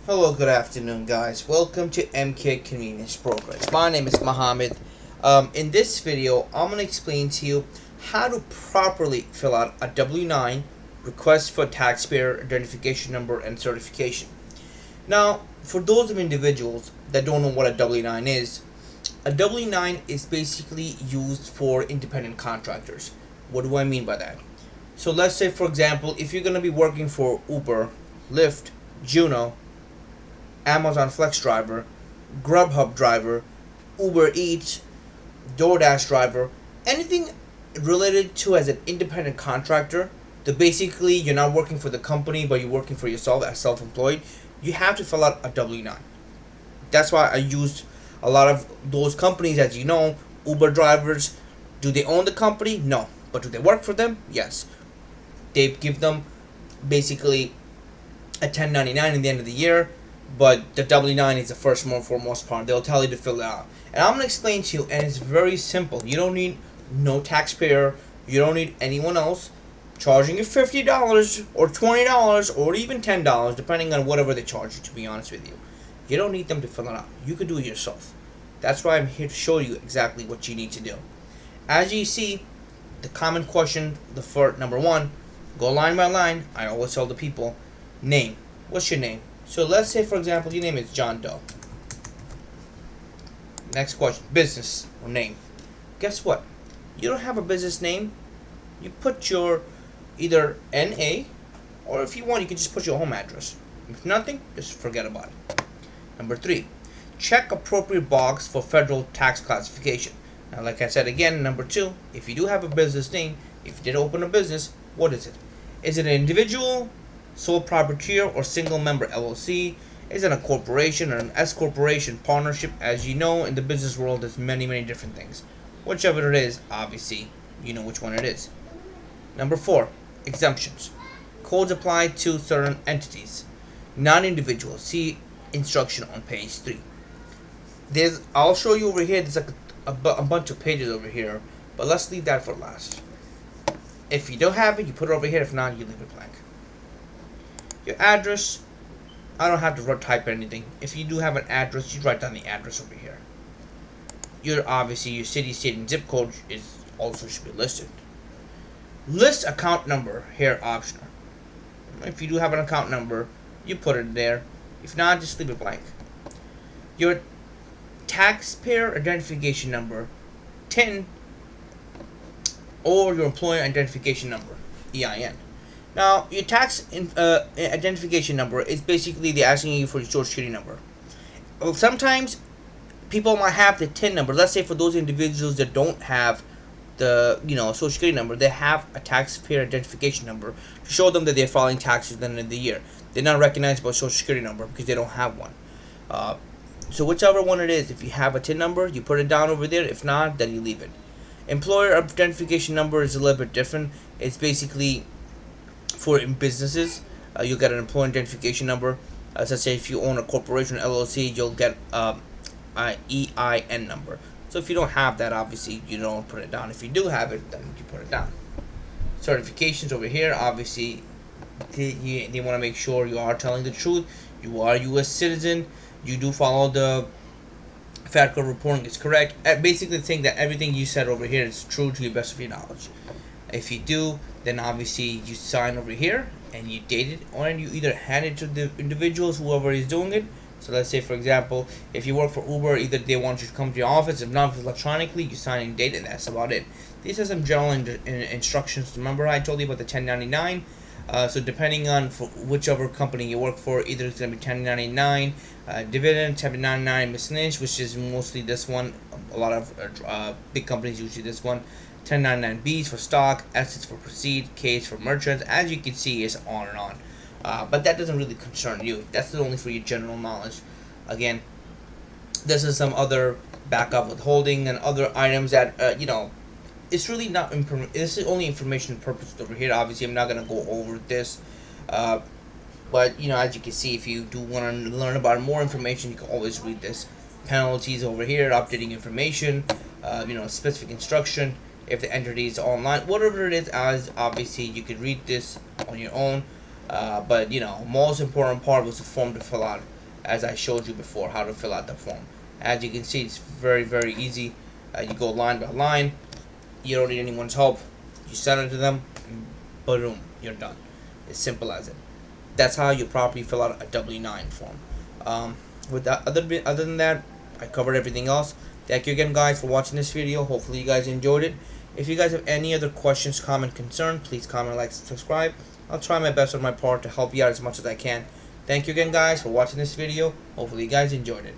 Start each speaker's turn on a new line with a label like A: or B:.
A: Hello, good afternoon, guys. Welcome to MK Convenience Brokers. My name is Mohammed. In this video, I'm going to explain to you how to properly fill out a W-9 request for taxpayer identification number and certification. Now, for those of individuals that don't know what a W-9 is, a W-9 is basically used for independent contractors. What do I mean by that? So let's say, for example, if you're going to be working for Uber, Lyft, Juno, Amazon Flex driver, Grubhub driver, Uber Eats, DoorDash driver, anything related to as an independent contractor, that basically you're not working for the company but you're working for yourself as self-employed, you have to fill out a W-9. That's why I used a lot of those companies. As you know, Uber drivers, do they own the company? No. But do they work for them? Yes. They give them basically a 1099 in the end of the year, but the W-9 is the first and foremost part. They'll tell you to fill it out. And I'm going to explain to you, and it's very simple. You don't need no taxpayer. You don't need anyone else charging you $50 or $20 or even $10, depending on whatever they charge you, to be honest with you. You don't need them to fill it out. You can do it yourself. That's why I'm here to show you exactly what you need to do. As you see, the common question, number one, go line by line. I always tell the people, name. What's your name? So let's say, for example, your name is John Doe. Next question, business or name. Guess what? You don't have a business name. You put your either NA, or if you want, you can just put your home address. If nothing, just forget about it. Number three, check appropriate box for federal tax classification. Now, like I said again, number two, if you do have a business name, if you did open a business, what is it? Is it an individual, sole proprietor, or single member LLC? Is it a corporation or an S corporation, partnership? As you know, in the business world, there's many different things. Whichever it is, obviously, you know which one it is. Number four, exemptions. Codes apply to certain entities, non-individual. See instruction on page 3. I'll show you over here. There's like a bunch of pages over here, but let's leave that for last. If you don't have it, you put it over here. If not, you leave it blank. Your address, I don't have to type anything. If you do have an address, you write down the address over here. Obviously your city, state, and zip code is also should be listed. List account number here, optional. If you do have an account number, you put it there. If not, just leave it blank. Your taxpayer identification number, TIN, or your employer identification number, EIN. Now, your tax identification number is basically they're asking you for your social security number. Well, sometimes people might have the TIN number. Let's say for those individuals that don't have the social security number, they have a taxpayer identification number to show them that they're filing taxes at the end of the year. They're not recognized by social security number because they don't have one. So whichever one it is, if you have a TIN number, you put it down over there. If not, then you leave it. Employer identification number is a little bit different. It's basically for businesses. You'll get an employee identification number. As I say, if you own a corporation or LLC, you'll get an EIN number. So if you don't have that, obviously you don't put it down. If you do have it, then you put it down. Certifications over here, obviously they want to make sure you are telling the truth. You are a U.S. citizen. You do follow the FATCA reporting is correct. Basically saying that everything you said over here is true to the best of your knowledge. If you do, then obviously you sign over here and you date it, or you either hand it to the individuals, whoever is doing it. So let's say, for example, if you work for Uber, either they want you to come to your office. If not, electronically, you sign and date it, and that's about it. These are some general instructions. Remember I told you about the 1099. So depending on whichever company you work for, either it's going to be 1099 dividend, 1099 miscellaneous, which is mostly this one. A lot of big companies usually this one. 1099Bs for stock, S's for proceed, K's for merchants. As you can see, it's on and on. But that doesn't really concern you. That's only for your general knowledge. Again, this is some other backup withholding and other items that it's really not this is only information purpose over here. Obviously, I'm not gonna go over this, but as you can see, if you do want to learn about more information, you can always read this. Penalties over here, updating information, specific instruction. If the entity is online, whatever it is, as obviously you could read this on your own. But most important part was the form to fill out. as I showed you before how to fill out the form. As you can see, it's very easy. You go line by line. You don't need anyone's help. You send it to them, and boom, you're done. As simple as it. That's how you properly fill out a W-9 form. With that, other than that, I covered everything else. Thank you again, guys, for watching this video. Hopefully you guys enjoyed it. If you guys have any other questions, comment, concern, please comment, like, subscribe. I'll try my best on my part to help you out as much as I can. Thank you again, guys, for watching this video. Hopefully you guys enjoyed it.